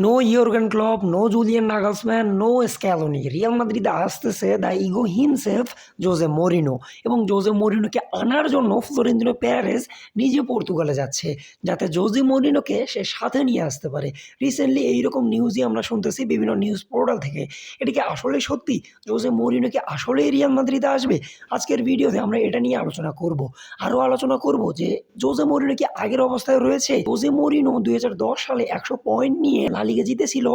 No Jurgen Klopp, no Julian Nagelsmann, no Scaloni. Real মাদ্রিদে আসতেছে the ego himself Jose Mourinho, এবং জোজে মরিনোকে আনার জন্য ফ্লোরেন্তিনো পেরেজ নিজে পর্তুগালে যাচ্ছে, যাতে জোজে মরিনোকে সে সাথে নিয়ে আসতে পারে। রিসেন্টলি এইরকম নিউজই আমরা শুনতেছি বিভিন্ন নিউজ পোর্টাল থেকে। এটা কি আসলেই সত্যি? জোজে মরিনো কি আসলেই রিয়াল মাদ্রিদে আসবে? আজকের ভিডিওতে আমরা এটা নিয়ে আলোচনা করব। আরও আলোচনা করব যে জোজে মরিনো কি আগের অবস্থায় রয়েছে? জোজে মরিনো ২০১০ সালে ১০০ পয়েন্ট নিয়ে লা লিগা জিতেছিল।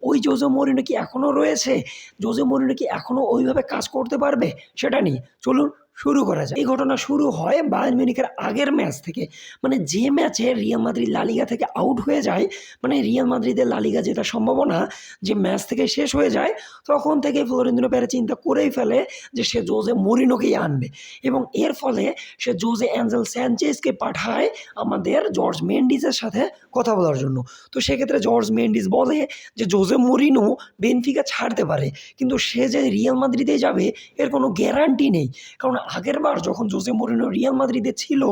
ওই জোজে মরিনো কি এখনও রয়েছে? জোজে মরিনো কি এখনও ওইভাবে কাজ করতে পারবে? সেটা নিয়ে চলুন শুরু করা যায়। এই ঘটনা শুরু হয় বায়ার্ন মিউনিখের আগের ম্যাচ থেকে। মানে যে ম্যাচে রিয়াল মাদ্রিদ লা লিগা থেকে আউট হয়ে যায়, মানে রিয়াল মাদ্রিদের লা লিগা জেতার সম্ভাবনা যে ম্যাচ থেকে শেষ হয়ে যায়, তখন থেকে ফ্লোরেন্তিনো পেরেজ চিন্তা করেই ফেলে যে সে জোজে মরিনোকেই আনবে, এবং এর ফলে সে জোজে অ্যাঞ্জেল স্যানচেজকে পাঠায় আমাদের জর্জ মেন্ডিসের সাথে কথা বলার জন্য। তো সেক্ষেত্রে জর্জ মেন্ডিস বলে যে জোজে মরিনো বেনফিকা ছাড়তে পারে, কিন্তু সে যে রিয়াল মাদ্রিদে যাবে এর কোনো গ্যারান্টি নেই। কারণ আগেরবার যখন জোজে মরিনো রিয়াল মাদ্রিদে ছিল,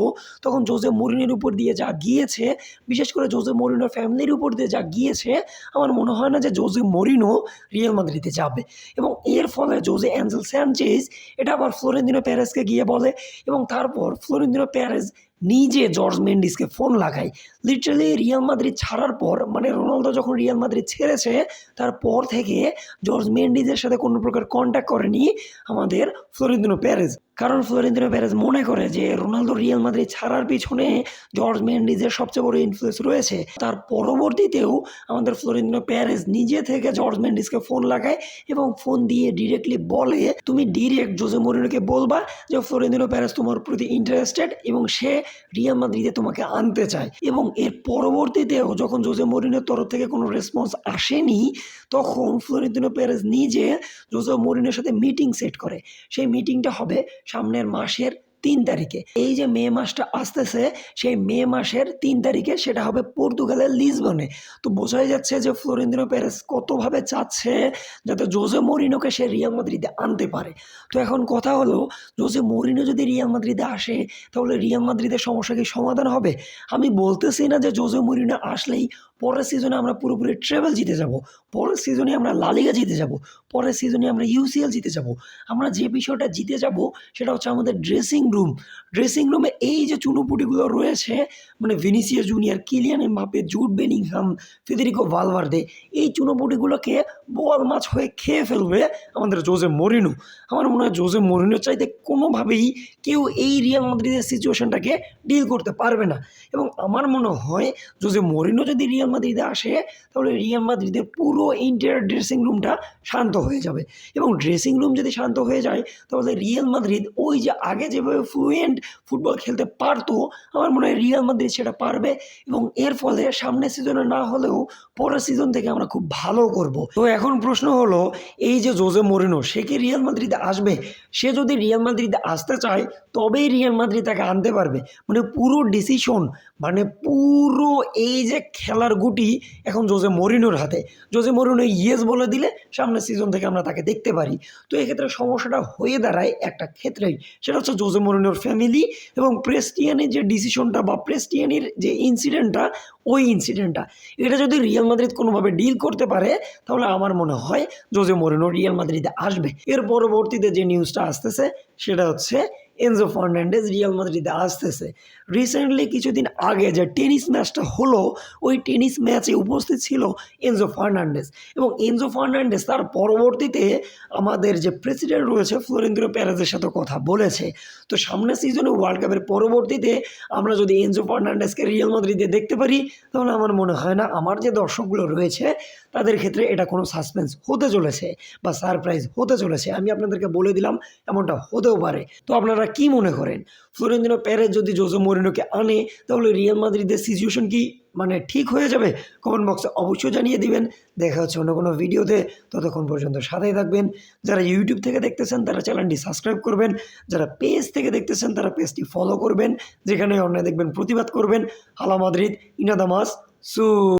তখন জোজে মরিনোর উপর দিয়ে যা গিয়েছে, বিশেষ করে জোজে মরিনোর ফ্যামিলির উপর দিয়ে যা গিয়েছে, আমার মনে হয় না যে জোজে মরিনো রিয়াল মাদ্রিদে যাবে। এবং এর ফলে জোজে অ্যাঞ্জেল স্যানচেজ এটা আবার ফ্লোরেন্তিনো পেরেজকে গিয়ে বলে, এবং তারপর ফ্লোরেন্তিনো পেরেজ নিজে জর্জ মেন্ডিসকে ফোন লাগায়। লিটারালি রিয়াল মাদ্রিদ ছাড়ার পর, মানে রোনালদো যখন রিয়াল মাদ্রিদ ছেড়েছে, তারপর থেকে জর্জ মেন্ডিসের সাথে কোনো প্রকার কন্ট্যাক্ট করেনি আমাদের ফ্লোরেন্তিনো পেরেজ। কারণ ফ্লোরেন্তিনো পেরেজ মনে করে যে রোনালদো রিয়াল মাদ্রিদ ছাড়ার পিছনে জর্জ মেন্ডিসের সবচেয়ে বড় ইনফ্লুয়েন্স রয়েছে। তার পরবর্তীতেও আমাদের ফ্লোরেন্তিনো পেরেজ নিজে থেকে জর্জ মেন্ডিসকে ফোন লাগায়, এবং ফোন দিয়ে ডিরেক্টলি বলে, তুমি ডিরেক্ট জোজে মরিনোকে বলবা যে ফ্লোরেন্তিনো পেরেজ তোমার প্রতি ইন্টারেস্টেড এবং সে রিয়াল মাদ্রিদে তোমাকে আনতে চায়। এবং এর পরবর্তীতেও যখন জোজে মরিনোর তরফ থেকে কোনো রেসপন্স আসেনি, তখন ফ্লোরেন্তিনো পেরেজ নিজে জোজে মরিনোর সাথে মিটিং সেট করে। সেই মিটিংটা হবে সামনের মাসের ৩ তারিখে। এই যে মে মাসটা আসতেছে, সেই মে মাসের ৩ তারিখে সেটা হবে পর্তুগালের লিসবনে। তো বোঝাই যাচ্ছে যে ফ্লোরেন্তিনো পেরেজ কতভাবে চাচ্ছে যাতে জোজে মরিনোকে সে রিয়াল মাদ্রিদে আনতে পারে। তো এখন কথা হলো, জোজে মরিনো যদি রিয়াল মাদ্রিদে আসে, তাহলে রিয়াল মাদ্রিদের সমস্যা কি সমাধান হবে? আমি বলতেছি না যে জোজে মরিনো আসলেই পরের সিজনে আমরা পুরোপুরি ট্রেবল জিতে যাব, পরের সিজনে আমরা লা লিগা জিতে যাব, পরের সিজনে আমরা ইউসিএল জিতে যাব। আমরা যে বিষয়টা জিতে যাব সেটা হচ্ছে আমাদের ড্রেসিং রুমে এই যে চুনোপুটিগুলো রয়েছে, মানে Vinicius junior, Kylian Mbappe, Jude Bellingham, Federico Valverde, এই চুনোপুটিগুলোকে বল মাছ হয়ে খেয়ে ফেলবে আমাদের জোজে মরিনো। আমার মনে হয় জোজে মরিনোর চাইতে কোনোভাবেই কেউ এই রিয়াল মাদ্রিদের সিচুয়েশনটাকে ডিল করতে পারবে না। এবং আমার মনে হয় জোজে মরিনো যদি রিয়াল মাদ্রিদে আসে, তাহলে রিয়াল মাদ্রিদের পুরো ইন্টারিয়র ড্রেসিং রুমটা শান্ত হয়ে যাবে। এবং ড্রেসিং রুম যদি শান্ত হয়ে যায়, তাহলে রিয়াল মাদ্রিদ ওই যে আগে যেভাবে ফ্লুয়েন্ট ফুটবল খেলতে পারতো, আমার মনে হয় রিয়াল মাদ্রিদ সেটা পারবে। এবং এর ফলে সামনের সিজনে না হলেও পরের সিজন থেকে আমরা খুব ভালো করব। তো এখন প্রশ্ন হলো, এই যে জোজে মরিনো, সে কি রিয়াল মাদ্রিদে আসবে? সে যদি রিয়াল মাদ্রিদে আসতে চায়, তবেই রিয়াল মাদ্রিদ তাকে আনতে পারবে। মানে পুরো ডিসিশন, মানে পুরো এই যে খেলার গুটি এখন জোজে মরিনোর হাতে। জোজে মরিনো ইয়েস বলে দিলে সামনের সিজন থেকে আমরা তাকে দেখতে পারি। তো এক্ষেত্রে সমস্যাটা হয়ে দাঁড়ায় একটা ক্ষেত্রেই, সেটা হচ্ছে জোজে মরিনোর ফ্যামিলি এবং প্রেস্টিয়ানির যে ডিসিশনটা বা প্রেস্টিয়ানির যে ইনসিডেন্টটা, ওই ইনসিডেন্টটা এটা যদি রিয়াল মাদ্রিদ কোনোভাবে ডিল করতে পারে, তাহলে আমার মনে হয় জোজে মরিনো রিয়াল মাদ্রিদে আসবে। এর পরবর্তীতে যে নিউজটা আসতেছে সেটা হচ্ছে এনজো ফার্নান্ডেজ রিয়াল মাদ্রিদে আসতেছে। রিসেন্টলি কিছুদিন আগে যে টেনিস ম্যাচটা হলো, ওই টেনিস ম্যাচে উপস্থিত ছিল এনজো ফার্নান্ডেজ, এবং এনজো ফার্নান্ডেজ তার পরবর্তীতে আমাদের যে প্রেসিডেন্ট রয়েছে ফ্লোরেন্তিনো পেরেজের সাথে কথা বলেছে। তো সামনের সিজনে ওয়ার্ল্ড কাপের পরবর্তীতে আমরা যদি এনজো ফার্নান্ডেজকে রিয়াল মাদ্রিদে দেখতে পারি, তাহলে আমার মনে হয় না আমার যে দর্শকগুলো রয়েছে তাদের ক্ষেত্রে এটা কোনো সাসপেন্স হতে চলেছে বা সারপ্রাইজ হতে চলেছে। আমি আপনাদেরকে বলে দিলাম এমনটা হতেও পারে। তো আপনারা কি মনে করেন, ফ্লোরেন্তিনো পেরেজ যদি জোজে মরিনোকে আনে, তাহলে রিয়াল মাদ্রিদের সিচুয়েশন কি মানে ঠিক হয়ে যাবে? কমেন্ট বক্সে অবশ্যই জানিয়ে দিবেন। দেখা হচ্ছে অন্য কোনো ভিডিওতে, ততক্ষণ পর্যন্ত সাথেই থাকবেন। যারা ইউটিউব থেকে দেখতেছেন তারা চ্যানেলটি সাবস্ক্রাইব করবেন, যারা পেজ থেকে দেখতেছেন তারা পেজটি ফলো করবেন, যেখানে অন্যায় দেখবেন প্রতিবাদ করবেন। হালা মাদ্রিদ ইনাদামাস সু।